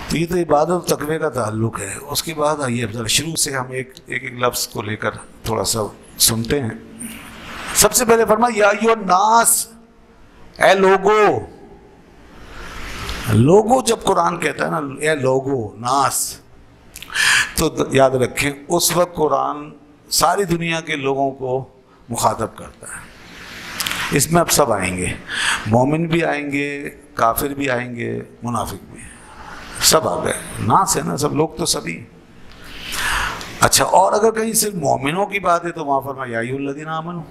تو یہ تو عبادت و تقوی کا تعلق ہے. اس کے بعد آئیے اب شروع سے ہم ایک ایک لفظ کو لے کر تھوڑا سا سنتے ہیں. سب سے پہلے فرمایا یا ایھا الناس، اے لوگو. لوگو جب قرآن کہتا ہے نا اے لوگو ناس، تو یاد رکھیں اس وقت قرآن ساری دنیا کے لوگوں کو مخاطب کرتا ہے. اس میں اب سب آئیں گے، مومن بھی آئیں گے، کافر بھی آئیں گے، منافق بھی، سب آ گئے. ناس ہے نا، سب لوگ تو سبھی. اچھا، اور اگر کہیں صرف مومنوں کی بات ہے تو وہاں فرمایا یا ایھا الذین آمنوا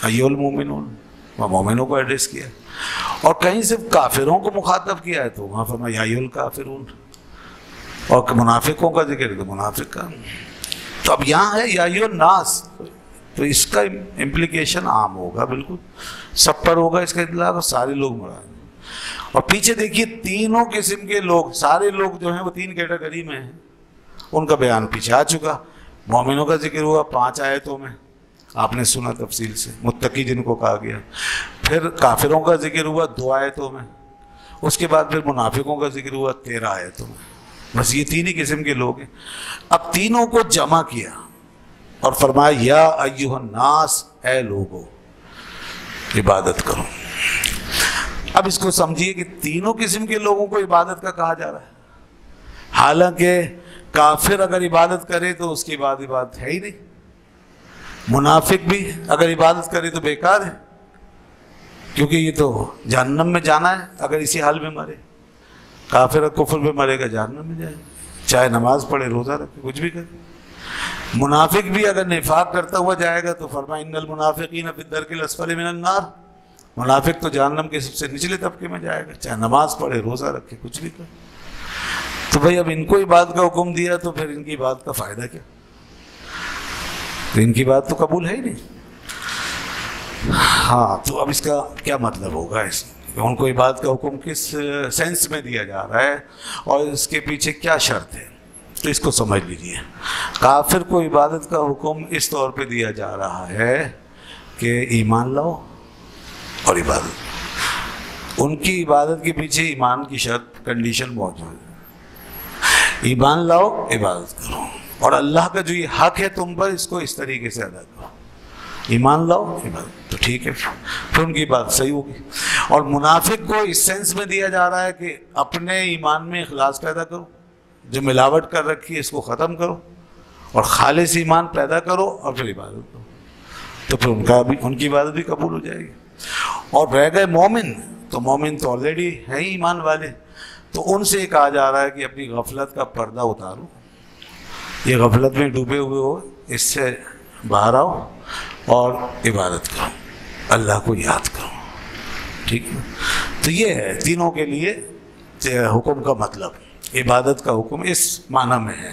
ایھا المؤمنون، وہاں مومنوں کو ایڈریس کیا. اور کہیں صرف کافروں کو مخاطب کیا ہے تو وہاں فرمایا یا ایھا الکافرون. اور منافقوں کا ذکر ہے تو منافق کا. تو اب یہاں ہے یا ایھا الناس، تو اس کا امپلیکیشن عام ہوگا، بالکل سب پر ہوگا اس کا اطلاق، اور سارے لوگ مراد. اور پیچھے دیکھیے تینوں قسم کے لوگ، سارے لوگ جو ہیں وہ تین کیٹیگری میں ہیں. ان کا بیان پیچھے آ چکا. مومنوں کا ذکر ہوا 5 آیتوں میں، آپ نے سنا تفصیل سے، متقی جن کو کہا گیا. پھر کافروں کا ذکر ہوا 2 آیتوں میں. اس کے بعد پھر منافقوں کا ذکر ہوا 13 آیتوں میں. بس یہ 3 ہی قسم کے لوگ ہیں. اب تینوں کو جمع کیا اور فرمایا یا ایھا الناس، اے لوگو عبادت کرو. اب اس کو سمجھیے کہ تینوں قسم کے لوگوں کو عبادت کا کہا جا رہا ہے. حالانکہ کافر اگر عبادت کرے تو اس کی عبادت ہے ہی نہیں. منافق بھی اگر عبادت کرے تو بیکار ہے، کیونکہ یہ تو جہنم میں جانا ہے اگر اسی حال میں مرے. کافر کفر میں مرے گا جہنم میں جائے، چاہے نماز پڑھے، روزہ رکھے، کچھ بھی کرے. منافق بھی اگر نفاق کرتا ہوا جائے گا تو فرمایا ان المنافقین فی الدرک الاسفل من النار. منافق تو جہنم کے سب سے نچلے طبقے میں جائے گا، چاہے نماز پڑھے، روزہ رکھے، کچھ بھی کرے. تو بھائی اب ان کو عبادت کا حکم دیا تو پھر ان کی بات کا فائدہ کیا؟ تو ان کی بات تو قبول ہے ہی نہیں. ہاں، تو اب اس کا کیا مطلب ہوگا؟ ان کو عبادت کا حکم کس سینس میں دیا جا رہا ہے اور اس کے پیچھے کیا شرط ہے؟ تو اس کو سمجھ لیجئے. کافر کو عبادت کا حکم اس طور پہ دیا جا رہا ہے کہ ایمان لاؤ اور عبادت. ان کی عبادت کے پیچھے ایمان کی شرط، کنڈیشن موجود ہے. ایمان لاؤ، عبادت کرو، اور اللہ کا جو یہ حق ہے تم پر، اس کو اس طریقے سے ادا کرو. ایمان لاؤ، عبادت، تو ٹھیک ہے، پھر ان کی بات صحیح ہوگی. اور منافق کو اس سینس میں دیا جا رہا ہے کہ اپنے ایمان میں اخلاص پیدا کرو، جو ملاوٹ کر رکھی ہے اس کو ختم کرو، اور خالص ایمان پیدا کرو اور پھر عبادت کرو. تو پھر ان کی عبادت بھی قبول ہو جائے گی. اور رہ گئے مومن، تو مومن تو آلریڈی ہے ہی ایمان والے. تو ان سے کہا جا رہا ہے کہ اپنی غفلت کا پردہ اتارو. یہ غفلت میں ڈوبے ہوئے ہو، اس سے باہر آؤ اور عبادت کرو، اللہ کو یاد کرو. ٹھیک ہے؟ تو یہ ہے تینوں کے لیے حکم کا مطلب. عبادت کا حکم اس معنی میں ہے.